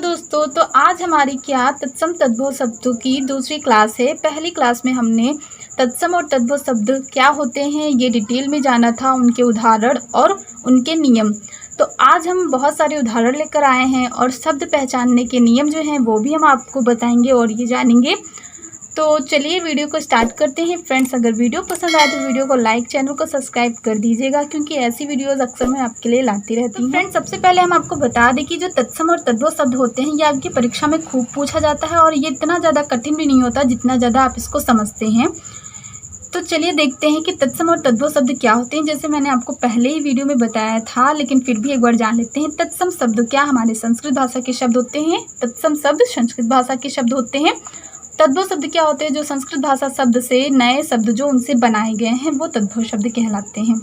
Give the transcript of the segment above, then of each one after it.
दोस्तों, तो आज हमारी क्या तत्सम तद्भव शब्दों की दूसरी क्लास है। पहली क्लास में हमने तत्सम और तद्भव शब्द क्या होते हैं ये डिटेल में जाना था, उनके उदाहरण और उनके नियम। तो आज हम बहुत सारे उदाहरण लेकर आए हैं और शब्द पहचानने के नियम जो हैं वो भी हम आपको बताएंगे और ये जानेंगे। तो चलिए वीडियो को स्टार्ट करते हैं। फ्रेंड्स, अगर वीडियो पसंद आए तो वीडियो को लाइक, चैनल को सब्सक्राइब कर दीजिएगा, क्योंकि ऐसी वीडियोस अक्सर मैं आपके लिए लाती रहती हूँ। फ्रेंड्स, सबसे पहले हम आपको बता दें कि जो तत्सम और तद्भव शब्द होते हैं ये आपकी परीक्षा में खूब पूछा जाता है और ये इतना ज़्यादा कठिन भी नहीं होता जितना ज़्यादा आप इसको समझते हैं। तो चलिए देखते हैं कि तत्सम और तद्भव शब्द क्या होते हैं। जैसे मैंने आपको पहले ही वीडियो में बताया था, लेकिन फिर भी एक बार जान लेते हैं। तत्सम शब्द क्या हमारे संस्कृत भाषा के शब्द होते हैं। तत्सम शब्द संस्कृत भाषा के शब्द होते हैं। तद्भव शब्द क्या होते हैं? जो संस्कृत भाषा शब्द से नए शब्द जो उनसे बनाए गए हैं वो तद्भव शब्द कहलाते हैं।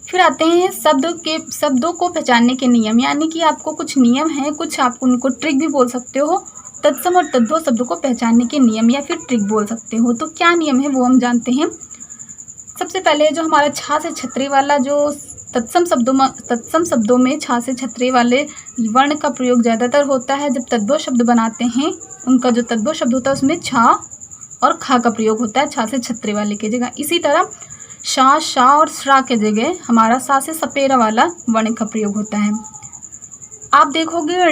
फिर आते हैं शब्दों को पहचानने के नियम, यानी कि आपको कुछ नियम हैं, कुछ आप उनको ट्रिक भी बोल सकते हो। तत्सम और तद्भव शब्दों को पहचानने के नियम या फिर ट्रिक बोल सकते हो। तो क्या नियम है वो हम जानते हैं। सबसे पहले जो हमारा छा से छतरे वाला जो तत्सम शब्दों में छा से छतरे वाले वर्ण का प्रयोग ज़्यादातर होता है। जब तद्भव शब्द बनाते हैं उनका जो तद्भव शब्द होता है उसमें छा और खा का प्रयोग होता है, छा से छतरे वाले की जगह। इसी तरह शा और श्रा के जगह हमारा सा से सपेरा वाला वर्ण का प्रयोग होता है। आप देखोगे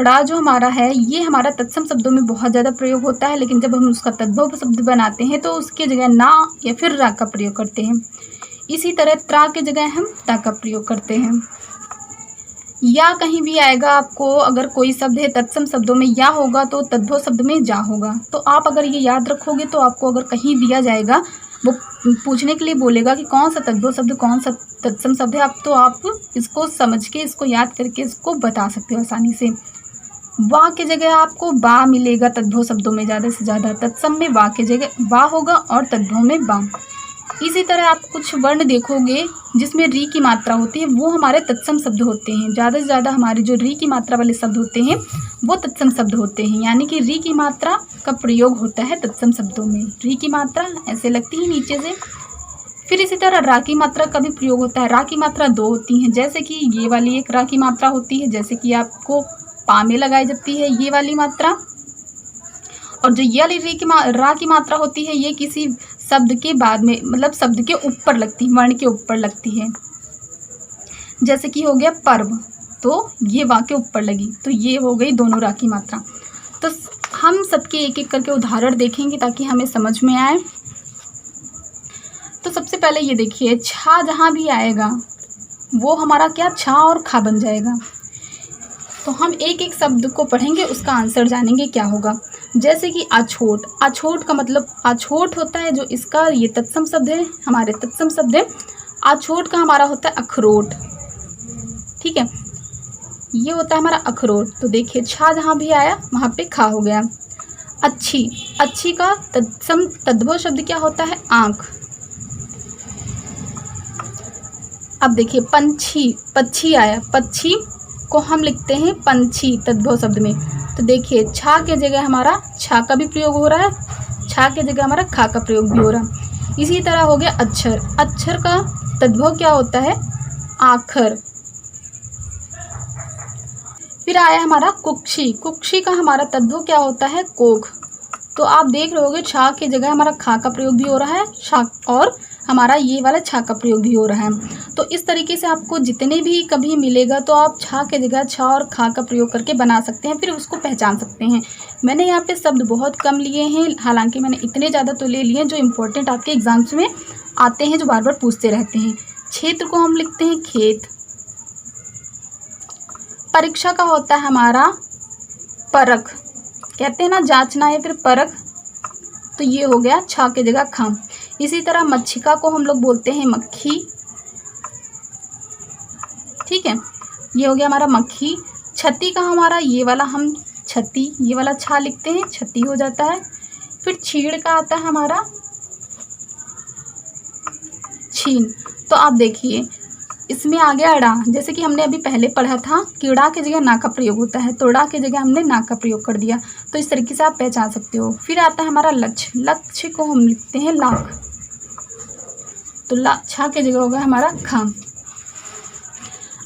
ड़ा जो हमारा है ये हमारा तत्सम शब्दों में बहुत ज़्यादा प्रयोग होता है, लेकिन जब हम उसका तद्भव शब्द बनाते हैं तो उसके जगह ना या फिर रा का प्रयोग करते हैं। इसी तरह त्रा के जगह हम ता का प्रयोग करते हैं। या कहीं भी आएगा आपको, अगर कोई शब्द है तत्सम शब्दों में या होगा तो तद्भव शब्द में जा होगा। तो आप अगर ये याद रखोगे तो आपको अगर कहीं दिया जाएगा, वो पूछने के लिए बोलेगा कि कौन सा तद्भव शब्द कौन सा तत्सम शब्द है, तो आप इसको समझ के, इसको याद करके इसको बता सकते हो आसानी से। वा के जगह आपको बा मिलेगा तद्भव शब्दों में ज़्यादा से ज़्यादा। तत्सम में वा के जगह वा होगा और तद्भव में बा। इसी तरह आप कुछ वर्ण देखोगे जिसमें री की मात्रा होती है, वो हमारे तत्सम शब्द होते हैं। ज़्यादा से ज़्यादा हमारे जो री की मात्रा वाले शब्द होते हैं वो तत्सम शब्द होते हैं, यानी कि री की मात्रा का प्रयोग होता है तत्सम शब्दों में। री की मात्रा ऐसे लगती है नीचे से। फिर इसी तरह रा की मात्रा का भी प्रयोग होता है। रा की मात्रा दो होती हैं, जैसे कि ये वाली एक रा की मात्रा होती है, जैसे कि आपको पा में लगाई जाती है ये वाली मात्रा। और जो ये वाली रा की मात्रा होती है ये किसी शब्द के बाद में, मतलब शब्द के ऊपर लगती है, वर्ण के ऊपर लगती है। जैसे कि हो गया पर्व, तो ये वा के ऊपर लगी, तो ये हो गई दोनों रा की मात्रा। तो हम सबके एक एक करके उदाहरण देखेंगे ताकि हमें समझ में आए। तो सबसे पहले ये देखिए, छा जहाँ भी आएगा वो हमारा क्या छा और खा बन जाएगा। तो हम एक एक शब्द को पढ़ेंगे, उसका आंसर जानेंगे क्या होगा। जैसे कि अछोट, अछोट का मतलब अछोट होता है, जो इसका ये तत्सम शब्द है, हमारे तत्सम शब्द है। अछोट का हमारा होता है अखरोट, ठीक है, ये होता है हमारा अखरोट। तो देखिए छा जहाँ भी आया वहाँ पे खा हो गया। अच्छी, अच्छी का तद्भव शब्द क्या होता है? आँख। अब देखिए पंछी, पक्षी आया, पक्षी को हम लिखते हैं पंछी तद्भव शब्द में। तो देखिए छा के जगह हमारा छा का भी प्रयोग हो रहा है, छा के जगह हमारा खा का प्रयोग भी हो रहा है। इसी तरह हो गया अक्षर, अक्षर का तद्भव क्या होता है? आखर। फिर आया हमारा कुक्षी, कुक्षी का हमारा तद्भव क्या होता है? कोख। तो आप देख रहे होगे छा के जगह हमारा खा का प्रयोग भी हो रहा है, छा, और हमारा ये वाला छा का प्रयोग भी हो रहा है। तो इस तरीके से आपको जितने भी कभी मिलेगा तो आप छा के जगह छा और खा का प्रयोग करके बना सकते हैं, फिर उसको पहचान सकते हैं। मैंने यहाँ पे शब्द बहुत कम लिए हैं, हालांकि मैंने इतने ज़्यादा तो ले लिए हैं जो इम्पोर्टेंट आपके एग्जाम्स में आते हैं, जो बार बार पूछते रहते हैं। क्षेत्र को हम लिखते हैं खेत। परीक्षा का होता है हमारा परख, कहते हैं ना जांचना या फिर परख, तो ये हो गया छा के जगह खा। इसी तरह मच्छिका को हम लोग बोलते हैं मक्खी, ठीक है, ये हो गया हमारा मक्खी। छती का हमारा ये वाला हम छती, ये वाला छा लिखते हैं, छती हो जाता है। फिर छीड़ का आता है हमारा छीन। तो आप देखिए इसमें आ गया अड़ा, जैसे कि हमने अभी पहले पढ़ा था कि ड़ा के जगह ना का प्रयोग होता है, तो ड़ा के जगह हमने ना का प्रयोग कर दिया। तो इस तरीके से आप पहचान सकते हो। फिर आता है हमारा लक्ष्य, लक्ष्य को हम लिखते हैं लाख, तो छा के जगह होगा हमारा खा।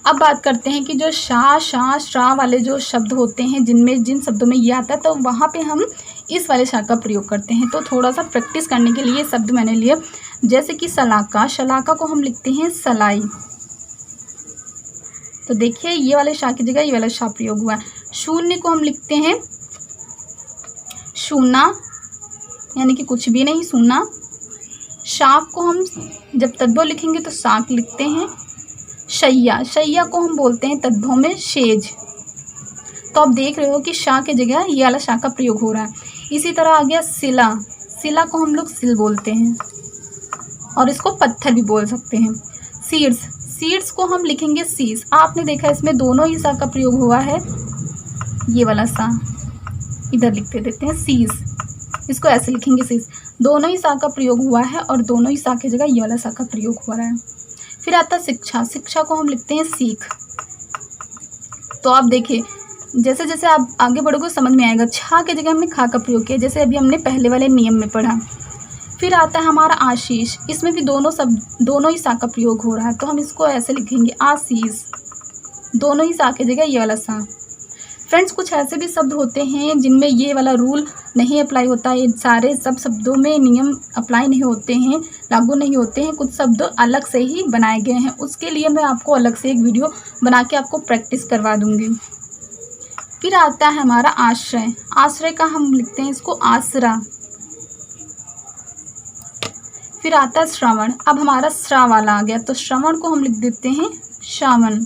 अब बात करते हैं कि जो शा, शा, श्रा वाले जो शब्द होते हैं, जिन शब्दों में ये आता है, तो वहाँ पे हम इस वाले शा का प्रयोग करते हैं। तो थोड़ा सा प्रैक्टिस करने के लिए शब्द मैंने लिए, जैसे कि सलाका, शलाका को हम लिखते हैं सलाई। तो देखिए ये वाले शा की जगह ये वाला शा प्रयोग हुआ है। शून्य को हम लिखते हैं शूना, यानी कि कुछ भी नहीं, सूना। शाक को हम जब तद्भव लिखेंगे तो शाक लिखते हैं। शैया, शैया को हम बोलते हैं तद्भव में शेज। तो आप देख रहे हो कि शा की जगह ये वाला शा का प्रयोग हो रहा है। इसी तरह आ गया सिला, सिला को हम लोग सिल बोलते हैं और इसको पत्थर भी बोल सकते हैं। सीड्स, सीड्स को हम लिखेंगे सीस। आपने देखा इसमें दोनों ही सा का प्रयोग हुआ है, ये वाला सा इधर लिखते देते हैं सीस, इसको ऐसे लिखेंगे सीस। दोनों ही सा का प्रयोग हुआ है और दोनों ही सा की जगह ये वाला सा का प्रयोग हो रहा है। फिर आता है शिक्षा, शिक्षा को हम लिखते हैं सीख। तो आप देखिए जैसे जैसे आप आगे बढ़ोगे समझ में आएगा। छा की जगह हमने खा का प्रयोग किया, जैसे अभी हमने पहले वाले नियम में पढ़ा। फिर आता है हमारा आशीष, इसमें भी दोनों ही सा का प्रयोग हो रहा है, तो हम इसको ऐसे लिखेंगे आशीष, दोनों ही सा की जगह ये वाला सा। फ्रेंड्स, कुछ ऐसे भी शब्द होते हैं जिनमें ये वाला रूल नहीं अप्लाई होता। ये सारे सब शब्दों में नियम अप्लाई नहीं होते हैं, लागू नहीं होते हैं। कुछ शब्द अलग से ही बनाए गए हैं, उसके लिए मैं आपको अलग से एक वीडियो बना के आपको प्रैक्टिस करवा दूंगी। फिर आता है हमारा आश्रय, आश्रय का हम लिखते हैं इसको आसरा। फिर आता है श्रवण, अब हमारा श्रा वाला आ गया, तो श्रवण को हम लिख देते हैं श्रावण।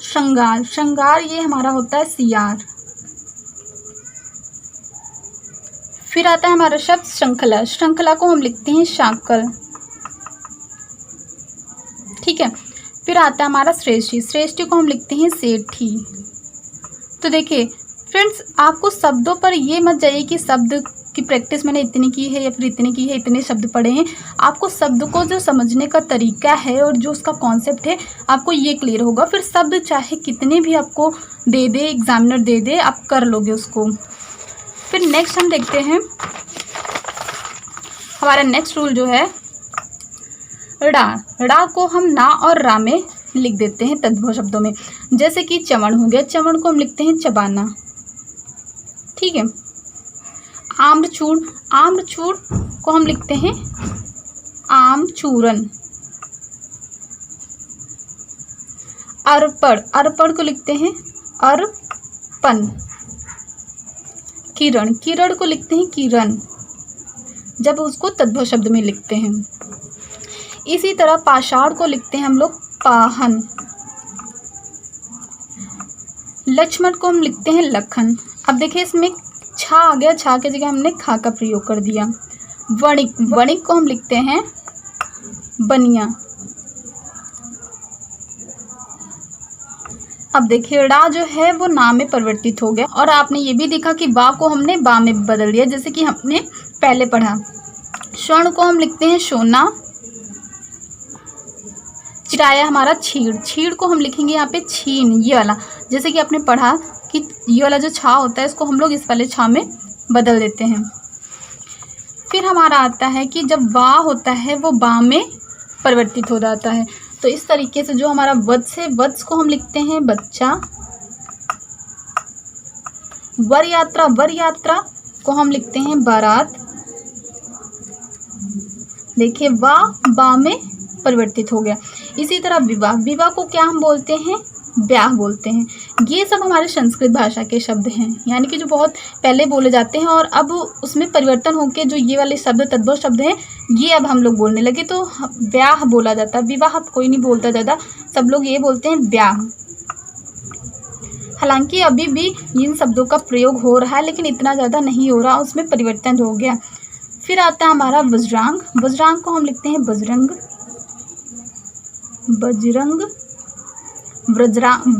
श्रृंगार, श्रृंगार ये हमारा होता है सियार। फिर आता है हमारा शब्द श्रृंखला, श्रृंखला को हम लिखते हैं शाकल, ठीक है। फिर आता है हमारा श्रेष्ठी, श्रेष्ठी को हम लिखते हैं सेठी। तो देखिए फ्रेंड्स, आपको शब्दों पर ये मत जाइए कि शब्द की प्रैक्टिस मैंने इतनी की है या फिर इतनी की है, इतने शब्द पढ़े हैं। आपको शब्द को जो समझने का तरीका है और जो उसका कॉन्सेप्ट है आपको ये क्लियर होगा। फिर शब्द चाहे कितने भी आपको दे दे, एग्जामिनर दे दे, आप कर लोगे उसको। फिर नेक्स्ट हम देखते हैं हमारा नेक्स्ट रूल जो है ड़ा, ड़ा को हम ना और रा में लिख देते हैं तद्भव शब्दों में। जैसे कि चवण हो गया, चवण को हम लिखते हैं चबाना, ठीक है। आम्रचूड़, आम्रचूड़ को हम लिखते हैं आमचूरन। अर्पण, अर्पण को लिखते हैं अर्पण। किरण, किरण को लिखते हैं किरण, जब उसको तद्भव शब्द में लिखते हैं। इसी तरह पाषाण को लिखते हैं हम लोग पाहन। लक्ष्मण को हम लिखते हैं लखन। अब देखिए इसमें छा आ गया, छा की जगह हमने खा का प्रयोग कर दिया। वणिक, वणिक को हम लिखते हैं बनिया। अब देखिए ड़ा जो है वो ना में परिवर्तित हो गया और आपने ये भी देखा कि बा को हमने बा में बदल दिया, जैसे कि हमने पहले पढ़ा। स्वर्ण को हम लिखते हैं सोना। चिराया हमारा छीड़, छीड़ को हम लिखेंगे यहाँ पे छीन, ये वाला, जैसे कि आपने पढ़ा कि ये वाला जो छा होता है इसको हम लोग इस वाले छा में बदल देते हैं। फिर हमारा आता है कि जब वा होता है वो बा में परिवर्तित हो जाता है। तो इस तरीके से जो हमारा वत्स है, वत्स को हम लिखते हैं बच्चा। वर यात्रा, वर यात्रा को हम लिखते हैं बारात। देखिए वा बा में परिवर्तित हो गया। इसी तरह विवाह, विवाह को क्या हम बोलते हैं, ब्याह बोलते हैं। ये सब हमारे संस्कृत भाषा के शब्द हैं, यानी कि जो बहुत पहले बोले जाते हैं और अब उसमें परिवर्तन होकर जो ये वाले शब्द तद्भव शब्द हैं ये अब हम लोग बोलने लगे, तो ब्याह बोला जाता है। विवाह अब कोई नहीं बोलता ज़्यादा, सब लोग ये बोलते हैं ब्याह। हालांकि अभी भी इन शब्दों का प्रयोग हो रहा है लेकिन इतना ज़्यादा नहीं हो रहा, उसमें परिवर्तन हो गया। फिर आता है हमारा वज्रांग, वज्रांग को हम लिखते हैं बजरंग, बजरंग,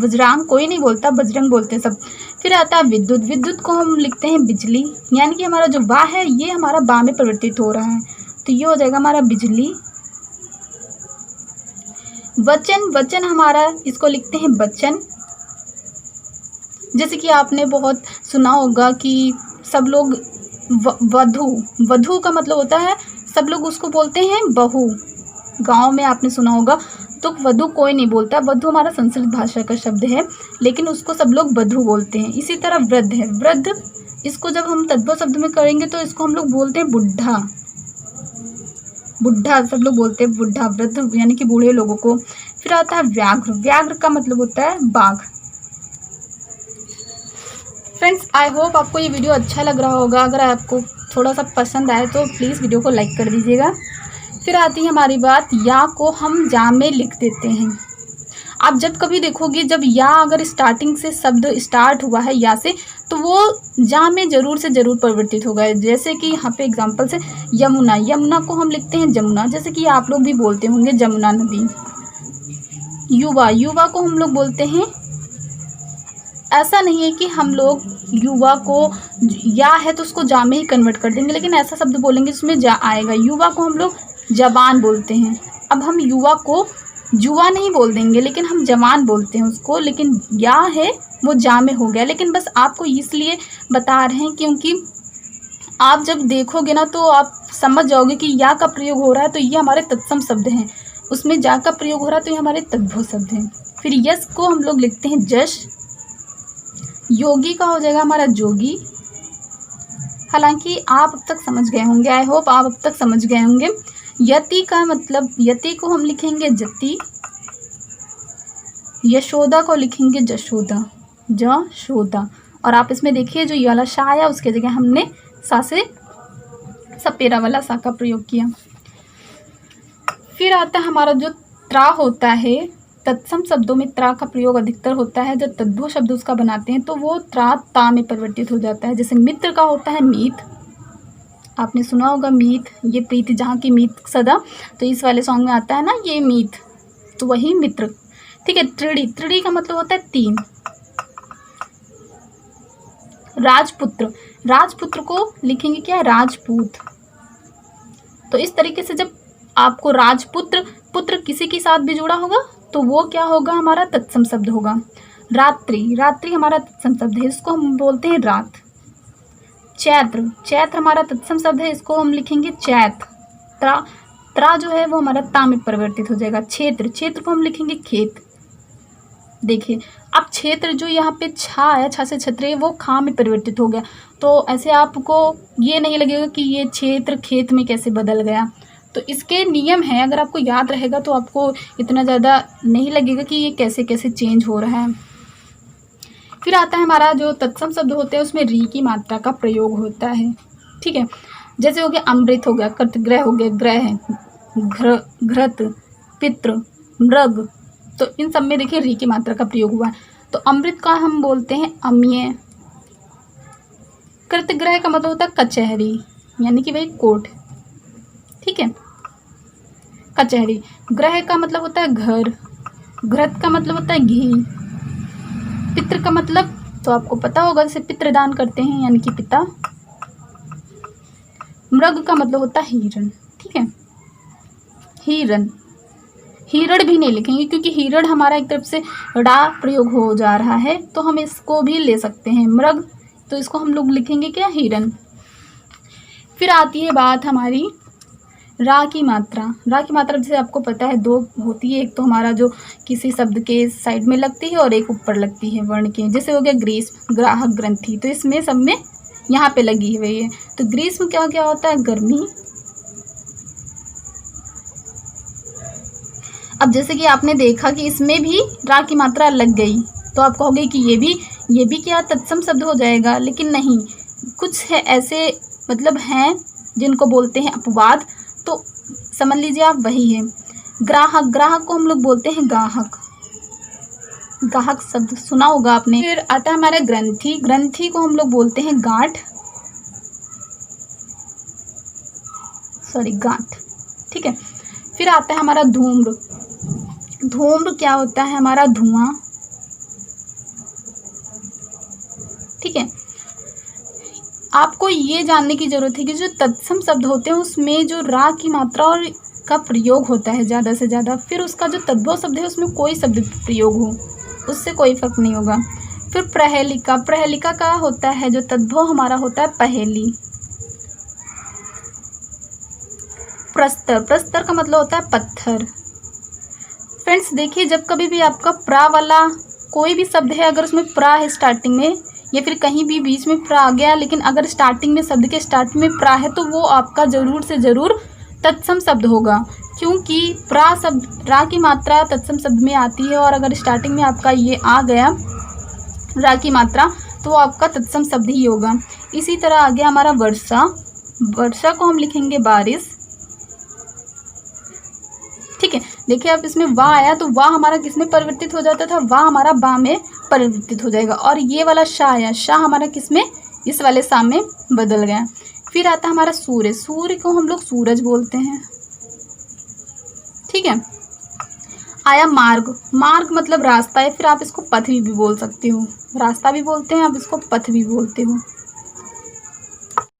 वज्रांग कोई नहीं बोलता, बजरंग बोलते हैं सब। फिर आता है विद्युत, विद्युत को हम लिखते हैं बिजली, यानी कि हमारा जो बा है ये हमारा बा में परिवर्तित हो रहा है, तो ये हो जाएगा हमारा बिजली। वचन, वचन हमारा इसको लिखते हैं बच्चन। जैसे कि आपने बहुत सुना होगा कि सब लोग वधू, वधू का मतलब होता है सब लोग उसको बोलते हैं बहू। गांव में आपने सुना होगा तो वधु कोई नहीं बोलता। वधु हमारा संस्कृत भाषा का शब्द है, लेकिन उसको सब लोग वधु बोलते हैं। इसी तरह वृद्ध है, वृद्ध इसको जब हम तद्भव शब्द में करेंगे तो इसको हम लोग बोलते हैं बुढ़ा। बुढ़ा सब लोग बोलते हैं बुढ़ा, वृद्ध यानी कि बूढ़े लोगों को। फिर आता है व्याघ्र। व्याघ्र का मतलब होता है बाघ। फ्रेंड्स, आई होप आपको ये वीडियो अच्छा लग रहा होगा। अगर आपको थोड़ा सा पसंद आए तो प्लीज़ वीडियो को लाइक कर दीजिएगा। फिर आती है हमारी बात, या को हम जा में लिख देते हैं। आप जब कभी देखोगे, जब या अगर स्टार्टिंग से शब्द स्टार्ट हुआ है या से, तो वो जा में ज़रूर से ज़रूर परिवर्तित होगा। जैसे कि यहाँ पे एग्जांपल से यमुना, यमुना को हम लिखते हैं जमुना, जैसे कि आप लोग भी बोलते होंगे जमुना नदी। युवा, युवा को हम लोग बोलते हैं, ऐसा नहीं है कि हम लोग युवा को या है तो उसको जा में ही कन्वर्ट कर देंगे, लेकिन ऐसा शब्द बोलेंगे जिसमें जा आएगा। युवा को हम लोग जवान बोलते हैं। अब हम युवा को जुआ नहीं बोल देंगे, लेकिन हम जवान बोलते हैं उसको, लेकिन या है वो जा में हो गया। लेकिन बस आपको इसलिए बता रहे हैं क्योंकि आप जब देखोगे ना तो आप समझ जाओगे कि या का प्रयोग हो रहा है तो ये हमारे तत्सम शब्द हैं, उसमें जा का प्रयोग हो रहा है तो ये हमारे तद्भव शब्द हैं। फिर यश को हम लोग लिखते हैं जश। योगी का हो जाएगा हमारा जोगी। हालांकि आप अब तक समझ गए होंगे, आई होप आप अब तक समझ गए होंगे। यति का मतलब, यति को हम लिखेंगे जति। यशोदा को लिखेंगे जशोदा, जशोदा। और आप इसमें देखिए जो ये वाला शा आया उसके जगह हमने सा से सपेरा वाला सा का प्रयोग किया। फिर आता है हमारा जो त्रा होता है, तत्सम शब्दों में त्रा का प्रयोग अधिकतर होता है। जब तद्भव शब्द उसका बनाते हैं तो वो त्रा ता में परिवर्तित हो जाता है। जैसे मित्र का होता है मीत, आपने सुना होगा मीत, ये प्रीति जहाँ की मीत सदा, तो इस वाले सॉन्ग में आता है ना ये मीत, तो वही मित्र। ठीक है। त्रिड़ी, त्रिड़ी का मतलब होता है तीन। राजपुत्र, राजपुत्र को लिखेंगे क्या, राजपूत। तो इस तरीके से जब आपको राजपुत्र, पुत्र किसी के साथ भी जुड़ा होगा तो वो क्या होगा, हमारा तत्सम शब्द होगा। रात्रि, रात्रि हमारा तत्सम शब्द है, इसको हम बोलते हैं रात। चैत्र, चैत्र हमारा तत्सम शब्द है, इसको हम लिखेंगे चैत। त्रा, त्रा जो है वो हमारा ता में परिवर्तित हो जाएगा। क्षेत्र, क्षेत्र को हम लिखेंगे खेत। देखिए अब क्षेत्र जो यहाँ पे छा है, छा से छत्र, वो खा में परिवर्तित हो गया। तो ऐसे आपको ये नहीं लगेगा कि ये क्षेत्र खेत में कैसे बदल गया। तो इसके नियम हैं, अगर आपको याद रहेगा तो आपको इतना ज़्यादा नहीं लगेगा कि ये कैसे कैसे चेंज हो रहा है। फिर आता है हमारा जो तत्सम शब्द होते हैं उसमें री की मात्रा का प्रयोग होता है। ठीक है। जैसे हो गया अमृत, हो गया कर्तग्रह, हो गया ग्रह है, घृत, पितृ, मृग, तो इन सब में देखिए री की मात्रा का प्रयोग हुआ है। तो अमृत का हम बोलते हैं अम्य। कर्तग्रह का मतलब होता है कचहरी, यानी कि वही कोर्ट। ठीक है, कचहरी। ग्रह का मतलब होता है घर। घृत का मतलब होता है घी। पितृ का मतलब तो आपको पता होगा, जैसे पितृदान करते हैं यानी कि पिता। मृग का मतलब होता है हिरण। ठीक है, हिरण, हिरण भी नहीं लिखेंगे क्योंकि हिरण हमारा एक तरफ से ड़ा प्रयोग हो जा रहा है, तो हम इसको भी ले सकते हैं मृग, तो इसको हम लोग लिखेंगे क्या, हिरण। फिर आती है बात हमारी रा की मात्रा। रा की मात्रा जैसे आपको पता है दो होती है, एक तो हमारा जो किसी शब्द के साइड में लगती है और एक ऊपर लगती है वर्ण के। जैसे हो गया ग्रीष्म, ग्राहक, ग्रंथि, तो इसमें सब में यहाँ पे लगी हुई है। तो ग्रीष्म क्या क्या होता है, गर्मी। अब जैसे कि आपने देखा कि इसमें भी रा की मात्रा लग गई, तो आप कहोगे कि ये भी क्या तत्सम शब्द हो जाएगा, लेकिन नहीं, कुछ है ऐसे मतलब हैं जिनको बोलते हैं अपवाद, तो समझ लीजिए आप वही है। ग्राहक, ग्राहक को हम लोग बोलते हैं गाहक। गाहक शब्द सुना होगा आपने। फिर आता है हमारा ग्रंथि। ग्रंथि को हम लोग बोलते हैं गांठ, सॉरी गांठ। ठीक है। फिर आता है हमारा धूम्र। धूम्र क्या होता है, हमारा धुआं। ठीक है। आपको ये जानने की ज़रूरत है कि जो तत्सम शब्द होते हैं उसमें जो रा की मात्रा और का प्रयोग होता है ज़्यादा से ज़्यादा, फिर उसका जो तद्भव शब्द है उसमें कोई शब्द प्रयोग हो उससे कोई फर्क नहीं होगा। फिर प्रहेलिका, प्रहेलिका का होता है जो तद्भव हमारा होता है पहेली। प्रस्तर, प्रस्तर का मतलब होता है पत्थर। फ्रेंड्स देखिए, जब कभी भी आपका प्रा वाला कोई भी शब्द है, अगर उसमें प्रा है स्टार्टिंग में या फिर कहीं भी बीच में प्रा आ गया, लेकिन अगर स्टार्टिंग में शब्द के स्टार्टिंग में प्रा है तो वो आपका ज़रूर से ज़रूर तत्सम शब्द होगा, क्योंकि प्रा शब्द रा की मात्रा तत्सम शब्द में आती है। और अगर स्टार्टिंग में आपका ये आ गया रा की मात्रा तो आपका तत्सम शब्द ही होगा। इसी तरह आ गया हमारा वर्षा। वर्षा को हम लिखेंगे बारिश। ठीक है, देखिए अब इसमें वाह आया तो वाह हमारा किस में परिवर्तित हो जाता था, वाह हमारा बा में परिवर्तित हो जाएगा। और ये वाला शाह आया, शाह हमारा किस में, इस वाले सा में बदल गया। फिर आता हमारा सूर्य। सूर्य को हम लोग सूरज बोलते हैं। ठीक है, आया मार्ग। मार्ग मतलब रास्ता है, फिर आप इसको पथ भी बोल सकते हो, रास्ता भी बोलते हैं, आप इसको पथ भी बोलते हो।